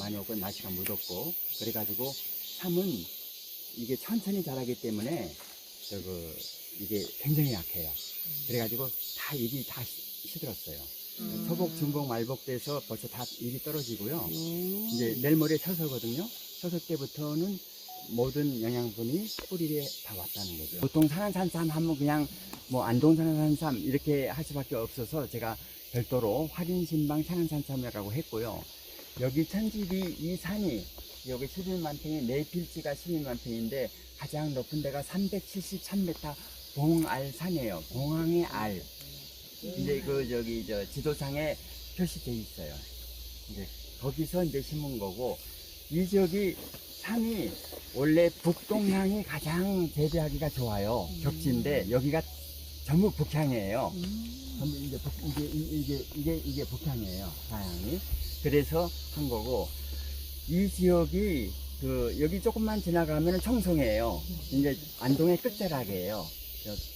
많이 오고 날씨가 무덥고 그래가지고 삼은 이게 천천히 자라기 때문에 이게 굉장히 약해요. 그래가지고 다 잎이 다 시들었어요. 초복, 중복, 말복 돼서 벌써 다 잎이 떨어지고요. 이제 내일 모레 처서거든요. 처서 때부터는 모든 영양분이 뿌리에 다 왔다는 거죠. 보통 산안산삼 하면 그냥 뭐 안동산안산삼 이렇게 할 수밖에 없어서 제가 별도로 활인신방 산안산삼이라고 했고요. 여기 천지리 이 산이 여기 11만평에 네 필지가 11만평인데 가장 높은 데가 373m 봉알산이에요. 봉황의 알. 이제 저 지도상에 표시되어 있어요. 이제 거기서 이제 심은 거고, 이 지역이 산이 원래 북동향이 가장 재배하기가 좋아요. 격지인데 여기가 전부 북향이에요. 전부 이게 북향이에요. 사향이. 그래서 한 거고, 이 지역이 여기 조금만 지나가면 청송이에요. 이제 안동의 끝자락이에요.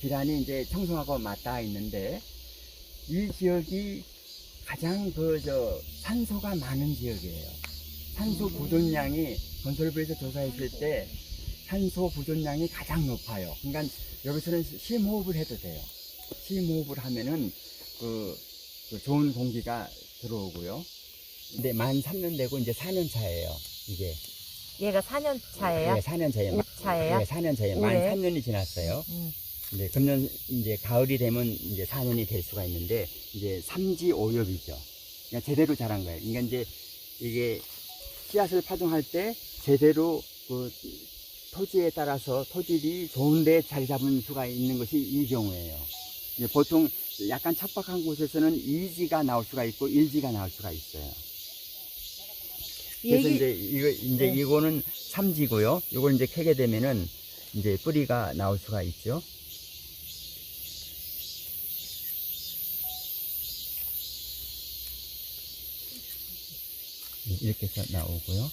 비란이 이제 청송하고 맞닿아 있는데, 이 지역이 가장 산소가 많은 지역이에요. 산소 보존량이 건설부에서 조사했을 때 산소 보존량이 가장 높아요. 그러니까 여기서는 심호흡을 해도 돼요. 심호흡을 하면은 좋은 공기가 들어오고요. 근데 만 3년 되고 이제 4년 차예요. 이게. 얘가 4년 차예요? 네, 4년 차예요. 차예요? 네, 4년 차예요. 만 올해? 3년이 지났어요. 이제 금년 이제 가을이 되면 이제 4년이 될 수가 있는데 이제 삼지오엽이죠. 그러니까 제대로 자란 거예요. 그러니까 이제 이게 씨앗을 파종할 때 제대로 토지에 따라서 토질이 좋은데 자리 잡은 수가 있는 것이 이 경우예요. 이제 보통 약간 척박한 곳에서는 2지가 나올 수가 있고 1지가 나올 수가 있어요. 그래서 이제 이거는 3지고요. 이걸 이제 캐게 되면은 이제 뿌리가 나올 수가 있죠. 이렇게 해서 나오고요.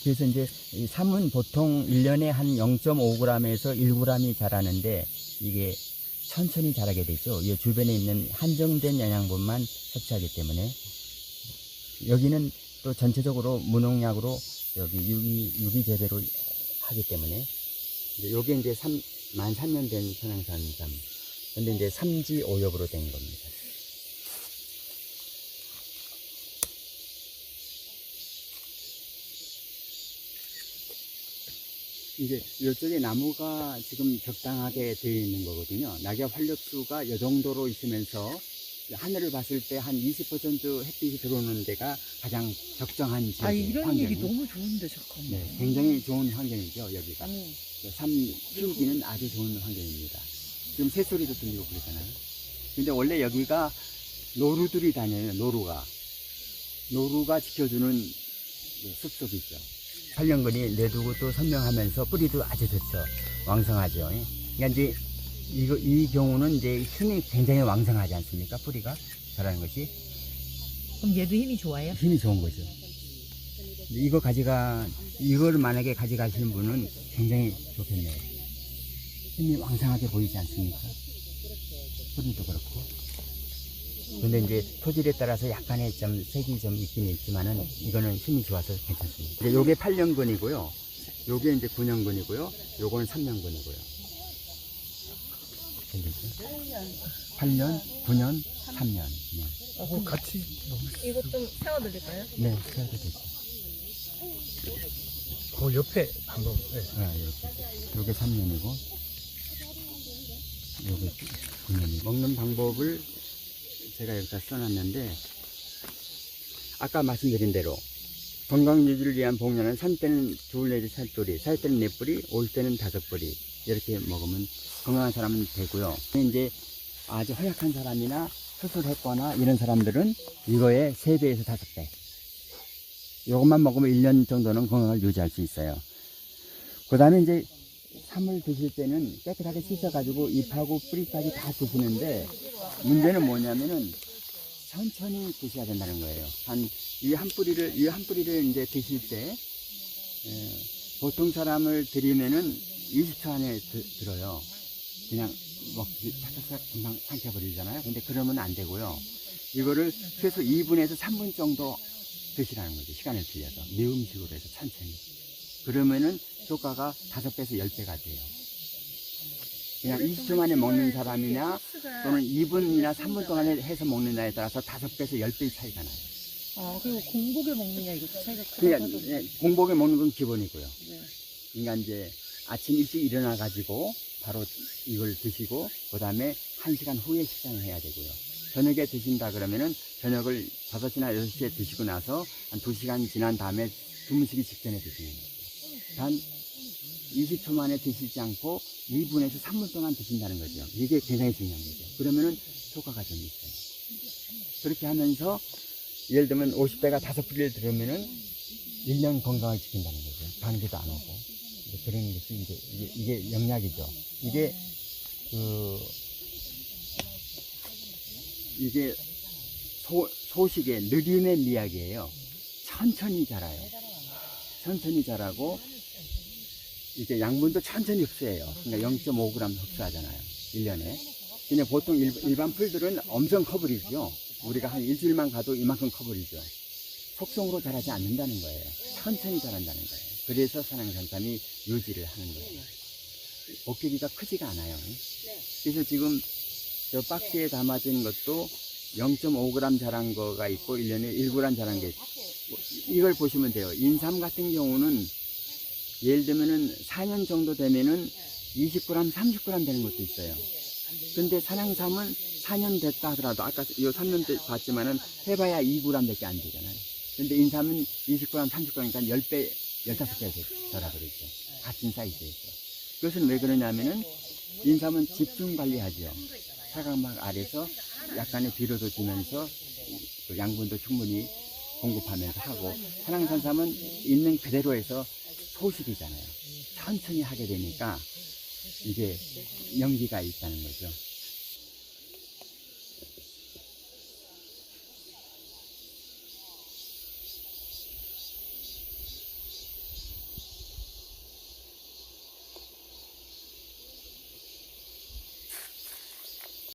그래서 이제 이 삼은 보통 1년에 한 0.5g에서 1g이 자라는데 이게 천천히 자라게 되죠. 이 주변에 있는 한정된 영양분만 섭취하기 때문에. 여기는 또 전체적으로 무농약으로 여기 유기 재배로 하기 때문에 요게 이제 만 3년 된 산안산삼. 근데 이제 삼지오엽으로 된 겁니다. 이제 이쪽에 나무가 지금 적당하게 되어 있는 거거든요. 낙엽 활력수가 이 정도로 있으면서 하늘을 봤을 때 한 20% 햇빛이 들어오는 데가 가장 적정한 지역이에요. 이런 환경이. 얘기 너무 좋은데 잠깐만. 네, 굉장히 좋은 환경이죠, 여기가. 삼 키우기는 아주 좋은 환경입니다. 지금 새소리도 들리고 그러잖아요. 근데 원래 여기가 노루들이 다녀요, 노루가 지켜주는 숲속이죠. 8년근이 내두고 또 선명하면서 뿌리도 아주 좋죠. 왕성하죠. 그러니까 이제 이 경우는 이제 힘이 굉장히 왕성하지 않습니까? 뿌리가 자라는 것이. 그럼 얘도 힘이 좋아요? 힘이 좋은 거죠. 이걸 만약에 가져가시는 분은 굉장히 좋겠네요. 힘이 왕성하게 보이지 않습니까? 뿌리도 그렇고. 근데 이제 토질에 따라서 약간의 좀 색이 좀 있긴 있지만은 이거는 힘이 좋아서 괜찮습니다. 이제 요게 8년근이고요. 요게 이제 9년근이고요. 요거는 3년근이고요. 8년, 9년, 3년. 네. 같이 이거 좀 세워드릴까요? 네, 그래도 되죠. 그 옆에 방금 요게 3년이고, 요게 9년이고. 먹는 방법을 제가 여기다 써놨는데, 아까 말씀드린 대로 건강 유지를 위한 복료는 산 때는 2 내지 3뿌리, 살 때는 4뿌리, 올 때는 5뿌리 이렇게 먹으면 건강한 사람은 되고요. 이제 아주 허약한 사람이나 수술했거나 이런 사람들은 이거의 3배에서 5배. 이것만 먹으면 1년 정도는 건강을 유지할 수 있어요. 그 다음에 이제 삼을 드실 때는 깨끗하게 씻어가지고 잎하고 뿌리까지 다 드시는데, 문제는 뭐냐면은 천천히 드셔야 된다는 거예요. 이 한 뿌리를 이제 드실 때, 보통 사람을 드리면은 20초 안에 들어요. 그냥 먹기 착착착 금방 삼켜버리잖아요. 근데 그러면 안 되고요. 이거를 최소 2분에서 3분 정도 드시라는 거죠. 시간을 빌려서 미음식으로 해서 천천히. 그러면은 효과가 5배에서 10배가 돼요. 그냥 20초 만에 먹는 사람이나 또는 2분이나 3분 동안에 해서 먹느냐에 따라서 5배에서 10배의 차이가 나요. 아, 그리고 공복에 먹느냐 이것도 차이가 그냥 크다고 하던데. 공복에 먹는 건 기본이고요. 네. 그러니까 이제 아침 일찍 일어나 가지고 바로 이걸 드시고 그다음에 1시간 후에 식사를 해야 되고요. 저녁에 드신다 그러면은 저녁을 5시나 6시에 드시고 나서 한 2시간 지난 다음에 주무시기 직전에 드시는 거죠. 단 20초 만에 드시지 않고 2분에서 3분 동안 드신다는 거죠. 이게 굉장히 중요한 거죠. 그러면은 효과가 좀 있어요. 그렇게 하면서 예를 들면 50배가 5배를 들으면은 1년 건강을 지킨다는 거죠. 감기도 안 오고. 그런 것이 이제 이게 영약이죠. 이게 소식의 느림의 미학이에요. 천천히 자라요. 천천히 자라고 이제 양분도 천천히 흡수해요. 그러니까 0.5g 흡수하잖아요. 1년에. 근데 보통 일반 풀들은 엄청 커버리죠. 우리가 한 일주일만 가도 이만큼 커버리죠. 속성으로 자라지 않는다는 거예요. 천천히 자란다는 거예요. 그래서 산양산삼이 유지를 하는 거예요. 목표기가 크지가 않아요. 그래서 지금 저 박스에 담아진 것도 0.5g 자란 거가 있고 1년에 1g 자란 게 있고 이걸 보시면 돼요. 인삼 같은 경우는 예를 들면은 4년 정도 되면은 20g, 30g 되는 것도 있어요. 근데 산양삼은 4년 됐다 하더라도 아까 요 3년 때 봤지만은 해봐야 2g 밖에 안 되잖아요. 근데 인삼은 20g, 30g이니까 10배, 15배 자라버리죠. 같은 사이즈에서. 그것은 왜 그러냐면은 인삼은 집중 관리하죠. 사각막 아래서 약간의 비료도 주면서 그 양분도 충분히 공급하면서 하고 산양산삼은 있는 그대로 해서 소식이잖아요. 천천히 하게 되니까 이게 연기가 있다는 거죠.